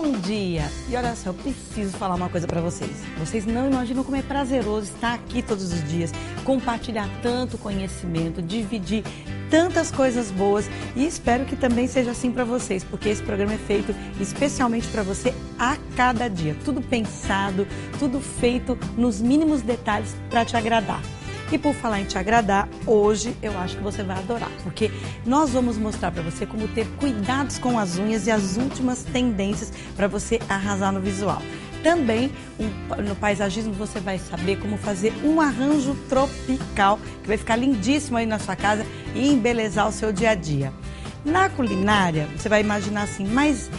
Bom dia! E olha só, eu preciso falar uma coisa pra vocês. Vocês não imaginam como é prazeroso estar aqui todos os dias, compartilhar tanto conhecimento, dividir tantas coisas boas, e espero que também seja assim pra vocês, porque esse programa é feito especialmente pra você a cada dia. Tudo pensado, tudo feito nos mínimos detalhes pra te agradar. E por falar em te agradar, hoje eu acho que você vai adorar, porque nós vamos mostrar para você como ter cuidados com as unhas e as últimas tendências para você arrasar no visual. Também no paisagismo você vai saber como fazer um arranjo tropical, que vai ficar lindíssimo aí na sua casa e embelezar o seu dia a dia. Na culinária, você vai imaginar assim, mas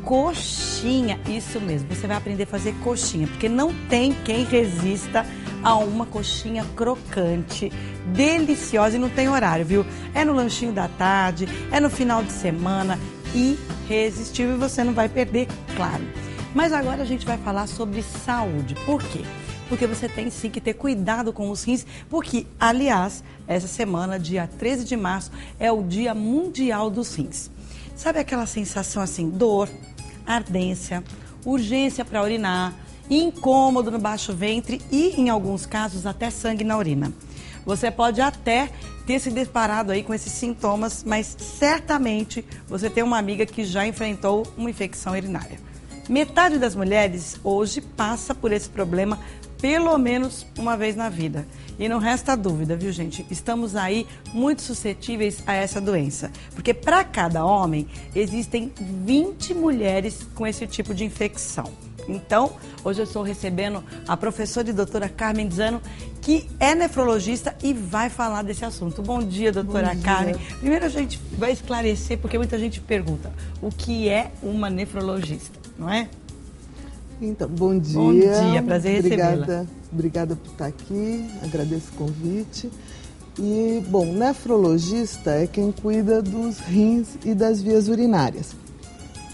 coxinha, isso mesmo, você vai aprender a fazer coxinha, porque não tem quem resista a uma coxinha crocante, deliciosa e não tem horário, viu? É no lanchinho da tarde, é no final de semana, irresistível e você não vai perder, claro. Mas agora a gente vai falar sobre saúde. Por quê? Porque você tem sim que ter cuidado com os rins, porque, aliás, essa semana, dia 13 de março, é o Dia Mundial dos Rins. Sabe aquela sensação assim, dor, ardência, urgência para urinar, incômodo no baixo ventre e, em alguns casos, até sangue na urina. Você pode até ter se deparado aí com esses sintomas, mas certamente você tem uma amiga que já enfrentou uma infecção urinária. Metade das mulheres hoje passa por esse problema pelo menos uma vez na vida. E não resta dúvida, viu, gente? Estamos aí muito suscetíveis a essa doença. Porque para cada homem, existem 20 mulheres com esse tipo de infecção. Então, hoje eu estou recebendo a professora e doutora Carmen Zano, que é nefrologista e vai falar desse assunto. Bom dia, doutora Carmen. Primeiro a gente vai esclarecer, porque muita gente pergunta, o que é uma nefrologista, não é? Então, bom dia. Bom dia, prazer recebê-la. Obrigada por estar aqui, agradeço o convite. E, bom, nefrologista é quem cuida dos rins e das vias urinárias.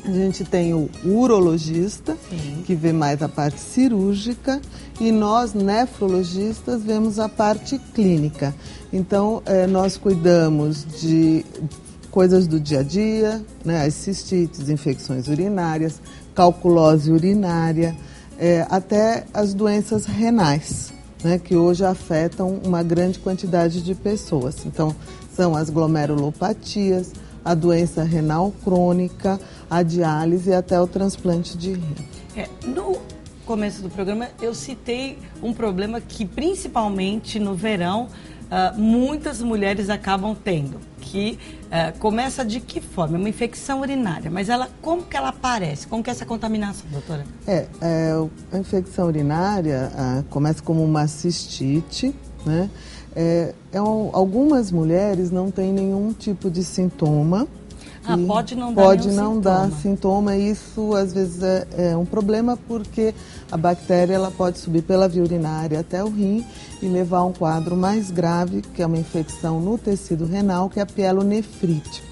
A gente tem o urologista, sim, que vê mais a parte cirúrgica, e nós, nefrologistas, vemos a parte clínica. Então, nós cuidamos de coisas do dia a dia, né, as cistites, infecções urinárias, calculose urinária, até as doenças renais, né, que hoje afetam uma grande quantidade de pessoas. Então, são as glomerulopatias, a doença renal crônica, a diálise e até o transplante de rim. No começo do programa eu citei um problema que principalmente no verão muitas mulheres acabam tendo, que começa de que forma? É uma infecção urinária, mas como que ela aparece? Como que é essa contaminação, doutora? A infecção urinária começa como uma cistite, né? Algumas mulheres não têm nenhum tipo de sintoma. Pode não dar sintoma. Isso às vezes é um problema, porque a bactéria ela pode subir pela via urinária até o rim e levar a um quadro mais grave, que é uma infecção no tecido renal, que é a pielonefrite.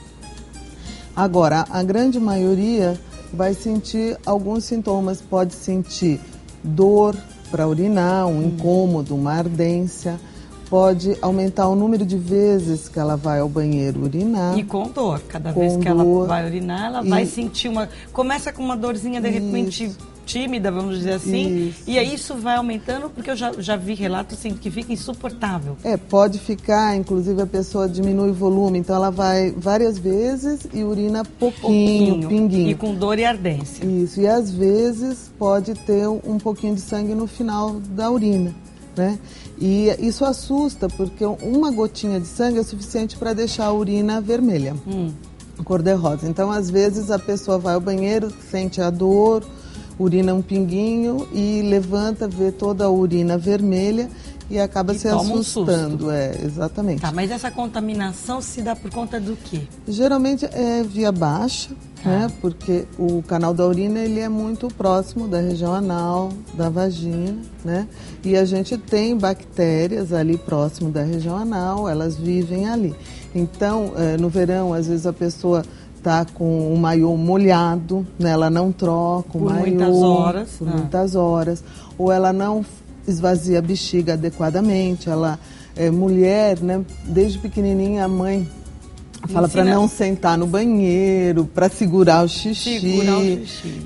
Agora, a grande maioria vai sentir alguns sintomas, pode sentir dor para urinar, um incômodo, uma ardência. Pode aumentar o número de vezes que ela vai ao banheiro urinar. E com dor. Cada vez que ela vai urinar, ela vai sentir uma... Começa com uma dorzinha, de repente, tímida, vamos dizer assim. Isso. E aí isso vai aumentando, porque eu já vi relatos assim, que fica insuportável. Pode ficar, inclusive a pessoa diminui o volume, então ela vai várias vezes e urina pouquinho, pinguinho. E com dor e ardência. Isso, e às vezes pode ter um pouquinho de sangue no final da urina, né? E isso assusta, porque uma gotinha de sangue é suficiente para deixar a urina vermelha, cor-de-rosa. Então, às vezes, a pessoa vai ao banheiro, sente a dor, urina um pinguinho e levanta, vê toda a urina vermelha e acaba se assustando. Exatamente. Tá, mas essa contaminação se dá por conta do quê? Geralmente é via baixa, né? Porque o canal da urina ele é muito próximo da região anal, da vagina, né? E a gente tem bactérias ali próximo da região anal, elas vivem ali. Então, no verão, às vezes a pessoa está com o maiô molhado, né? Ela não troca o maiô por muitas horas, ou ela não esvazia a bexiga adequadamente. Ela mulher, né? Desde pequenininha a mãe Fala para não sentar no banheiro, para segurar o xixi.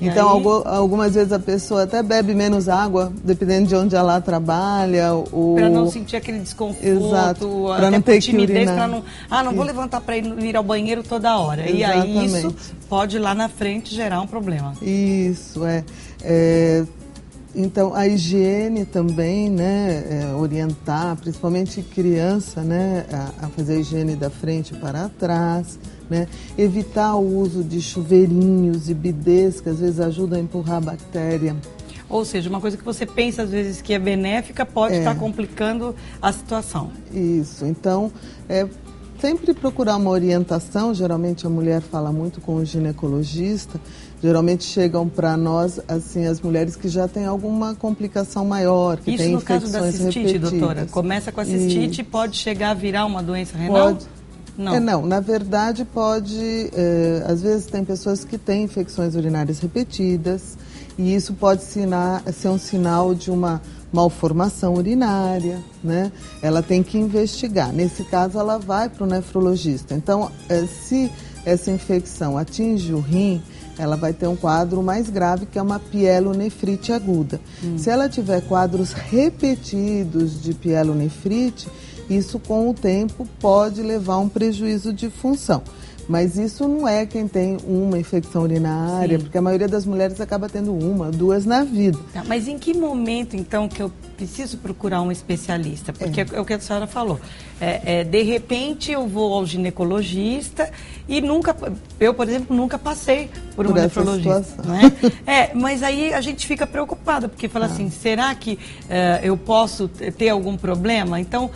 Então, algumas vezes a pessoa até bebe menos água, dependendo de onde ela trabalha. Para não sentir aquele desconforto. Exato. Para não ter que urinar. Não vou levantar para ir ao banheiro toda hora. Exatamente. E aí isso pode lá na frente gerar um problema. Isso, Então, a higiene também, né, orientar, principalmente criança, né, a fazer a higiene da frente para trás, né, evitar o uso de chuveirinhos e bidês, que às vezes ajudam a empurrar a bactéria. Ou seja, uma coisa que você pensa às vezes que é benéfica pode estar complicando a situação. Isso, então, sempre procurar uma orientação. Geralmente a mulher fala muito com o ginecologista. Geralmente chegam para nós, assim, as mulheres que já têm alguma complicação maior, que têm infecções repetidas. Isso no caso da cistite, doutora? Começa com a cistite e pode chegar a virar uma doença renal? Pode. Não, na verdade pode, às vezes tem pessoas que têm infecções urinárias repetidas e isso pode ser um sinal de uma malformação urinária, né? Ela tem que investigar. Nesse caso, ela vai para o nefrologista. Então, se essa infecção atinge o rim, ela vai ter um quadro mais grave, que é uma pielonefrite aguda. Se ela tiver quadros repetidos de pielonefrite, isso com o tempo pode levar a um prejuízo de função. Mas isso não é quem tem uma infecção urinária, porque a maioria das mulheres acaba tendo uma, duas na vida. Tá, mas em que momento, então, que eu preciso procurar um especialista? Porque é o que a senhora falou. De repente, eu vou ao ginecologista e eu, por exemplo, nunca passei por um nefrologista. Né? Mas aí a gente fica preocupada, porque fala assim, será que eu posso ter algum problema? Então,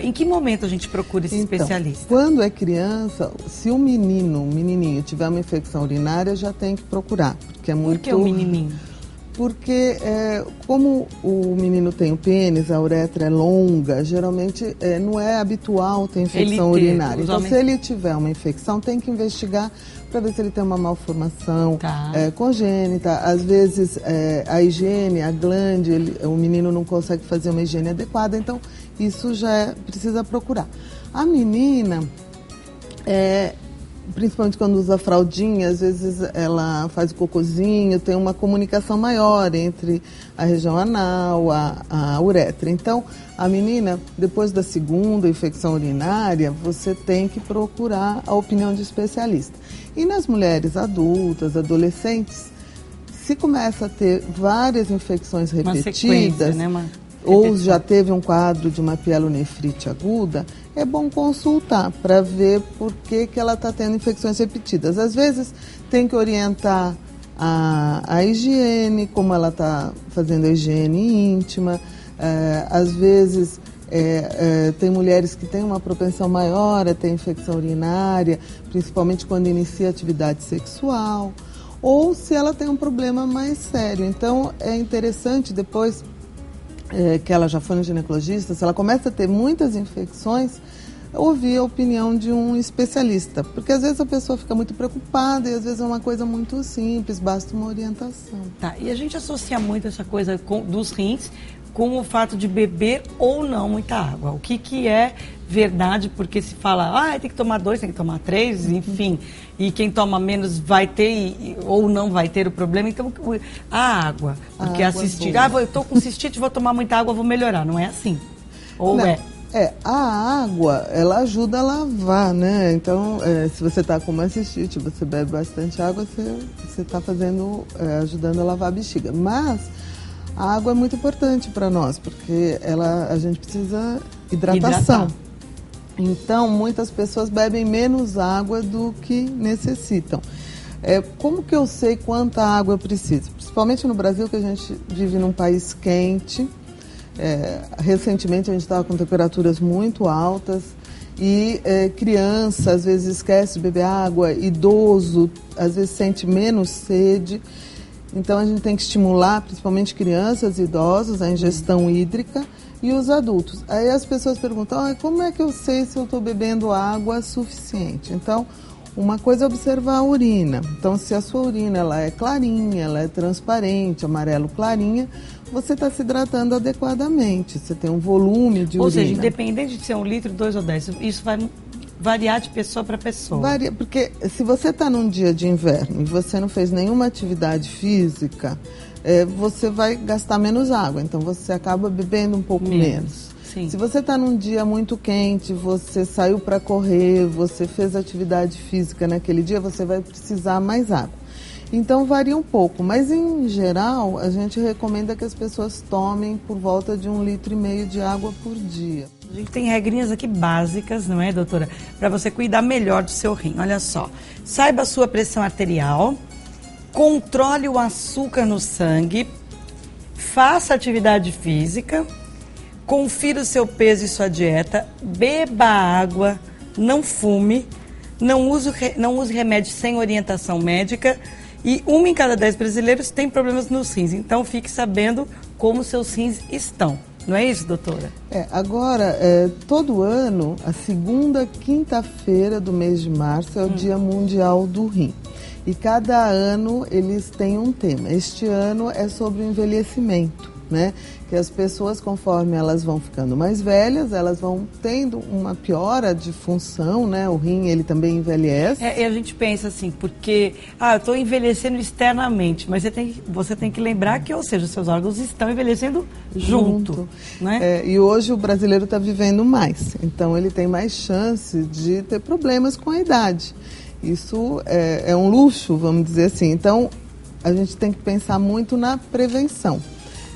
em que momento a gente procura esse especialista? Quando é criança, se o menininho tiver uma infecção urinária, já tem que procurar. Porque é muito... Por que o menininho? Porque como o menino tem o pênis, a uretra é longa, geralmente não é habitual ter infecção urinária. Então, se ele tiver uma infecção, tem que investigar para ver se ele tem uma malformação congênita. Às vezes, a higiene, a glande, o menino não consegue fazer uma higiene adequada, então isso já precisa procurar. A menina... principalmente quando usa fraldinha, às vezes ela faz o cocôzinho, tem uma comunicação maior entre a região anal, a uretra. Então, a menina, depois da segunda infecção urinária, você tem que procurar a opinião de especialista. E nas mulheres adultas, adolescentes, se começa a ter várias infecções repetidas, né, ou já teve um quadro de uma pielonefrite aguda, é bom consultar para ver por que ela está tendo infecções repetidas. Às vezes tem que orientar a higiene, como ela está fazendo a higiene íntima. Às vezes tem mulheres que têm uma propensão maior a ter infecção urinária, principalmente quando inicia a atividade sexual, ou se ela tem um problema mais sério. Então é interessante depois... que ela já foi no ginecologista, se ela começa a ter muitas infecções, ouvir a opinião de um especialista. Porque às vezes a pessoa fica muito preocupada e às vezes é uma coisa muito simples, basta uma orientação. Tá, e a gente associa muito essa coisa dos rins com o fato de beber ou não muita água. O que é verdade, porque se fala, tem que tomar 2, tem que tomar 3, enfim, e quem toma menos vai ter ou não vai ter o problema. Então, a água, porque a cistite, eu estou com cistite, vou tomar muita água, vou melhorar. Não é assim? Ou não, a água, ela ajuda a lavar, né? Então, se você está com uma cistite, você bebe bastante água, você está ajudando a lavar a bexiga. Mas a água é muito importante para nós, porque a gente precisa hidratação. Então, muitas pessoas bebem menos água do que necessitam. Como que eu sei quanta água eu preciso? Principalmente no Brasil, que a gente vive num país quente. Recentemente, a gente estava com temperaturas muito altas e criança, às vezes, esquece de beber água, idoso, às vezes, sente menos sede. Então, a gente tem que estimular, principalmente crianças e idosos, a ingestão hídrica e os adultos. Aí as pessoas perguntam, como é que eu sei se eu estou bebendo água suficiente? Então, uma coisa é observar a urina. Então, se a sua urina ela é clarinha, ela é transparente, amarelo clarinha, você está se hidratando adequadamente. Você tem um volume de urina. Ou seja, independente de ser 1 litro, 2 ou 10, isso variar de pessoa para pessoa. Varia, porque se você está num dia de inverno e você não fez nenhuma atividade física, você vai gastar menos água, então você acaba bebendo um pouco menos. Sim. Se você está num dia muito quente, você saiu para correr, você fez atividade física naquele dia, você vai precisar mais água. Então varia um pouco, mas em geral a gente recomenda que as pessoas tomem por volta de 1,5 litro de água por dia. A gente tem regrinhas aqui básicas, não é, doutora? Para você cuidar melhor do seu rim. Olha só, saiba a sua pressão arterial, controle o açúcar no sangue, faça atividade física, confira o seu peso e sua dieta, beba água, não fume, não use remédio sem orientação médica. E 1 em cada 10 brasileiros tem problemas nos rins. Então, fique sabendo como seus rins estão. Não é isso, doutora? Agora, todo ano, a segunda quinta-feira do mês de março é o Dia Mundial do Rim. E cada ano eles têm um tema. Este ano é sobre o envelhecimento, né? Que as pessoas, conforme elas vão ficando mais velhas, elas vão tendo uma piora de função, né? O rim, ele também envelhece. E a gente pensa assim, porque, eu estou envelhecendo externamente, mas você tem que lembrar que, ou seja, os seus órgãos estão envelhecendo junto, né? E hoje o brasileiro está vivendo mais, então ele tem mais chance de ter problemas com a idade. Isso é um luxo, vamos dizer assim. Então, a gente tem que pensar muito na prevenção.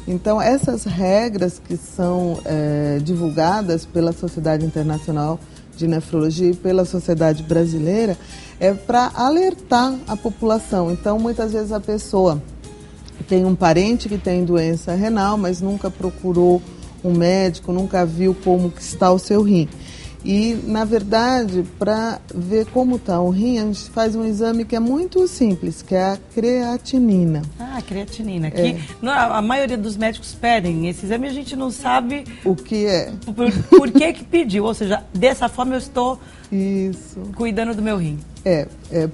Então, essas regras que são divulgadas pela Sociedade Internacional de Nefrologia e pela Sociedade Brasileira é para alertar a população. Então, muitas vezes a pessoa tem um parente que tem doença renal, mas nunca procurou um médico, nunca viu como que está o seu rim. E, na verdade, para ver como está o rim, a gente faz um exame que é muito simples, que é a creatinina. A creatinina. Que a maioria dos médicos pedem esse exame e a gente não sabe o que é. Por que pediu. Ou seja, dessa forma eu estou cuidando do meu rim.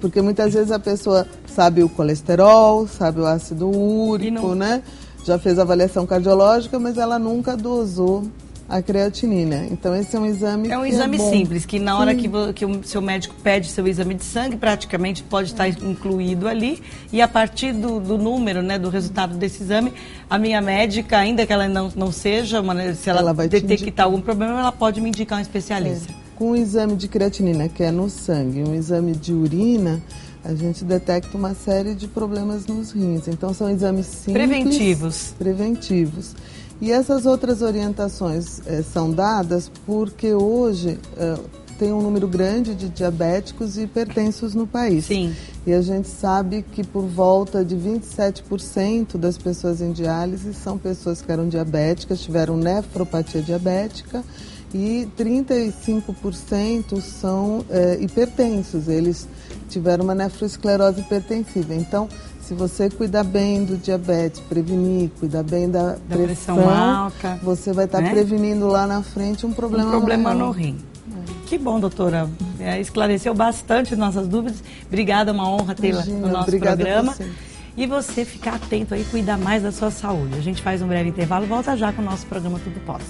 Porque muitas vezes a pessoa sabe o colesterol, sabe o ácido úrico, né? Já fez avaliação cardiológica, mas ela nunca dosou a creatinina. Então, esse é um exame simples, que na hora que o seu médico pede seu exame de sangue, praticamente pode estar incluído ali, e a partir do número, né, do resultado desse exame, a minha médica, ainda que ela não seja, se ela detectar algum problema, ela pode me indicar um especialista. Com o exame de creatinina, que é no sangue, um exame de urina, a gente detecta uma série de problemas nos rins. Então, são exames simples. Preventivos. E essas outras orientações são dadas porque hoje tem um número grande de diabéticos e hipertensos no país. Sim. E a gente sabe que por volta de 27% das pessoas em diálise são pessoas que eram diabéticas, tiveram nefropatia diabética, e 35% são hipertensos, eles tiveram uma nefroesclerose hipertensiva. Então, se você cuidar bem do diabetes, prevenir, cuidar bem da pressão alta, você vai estar prevenindo lá na frente um problema no rim. Que bom, doutora. Esclareceu bastante nossas dúvidas. Obrigada, é uma honra tê-la no nosso programa. E você ficar atento aí, cuidar mais da sua saúde. A gente faz um breve intervalo, volta já com o nosso programa Tudo Pós.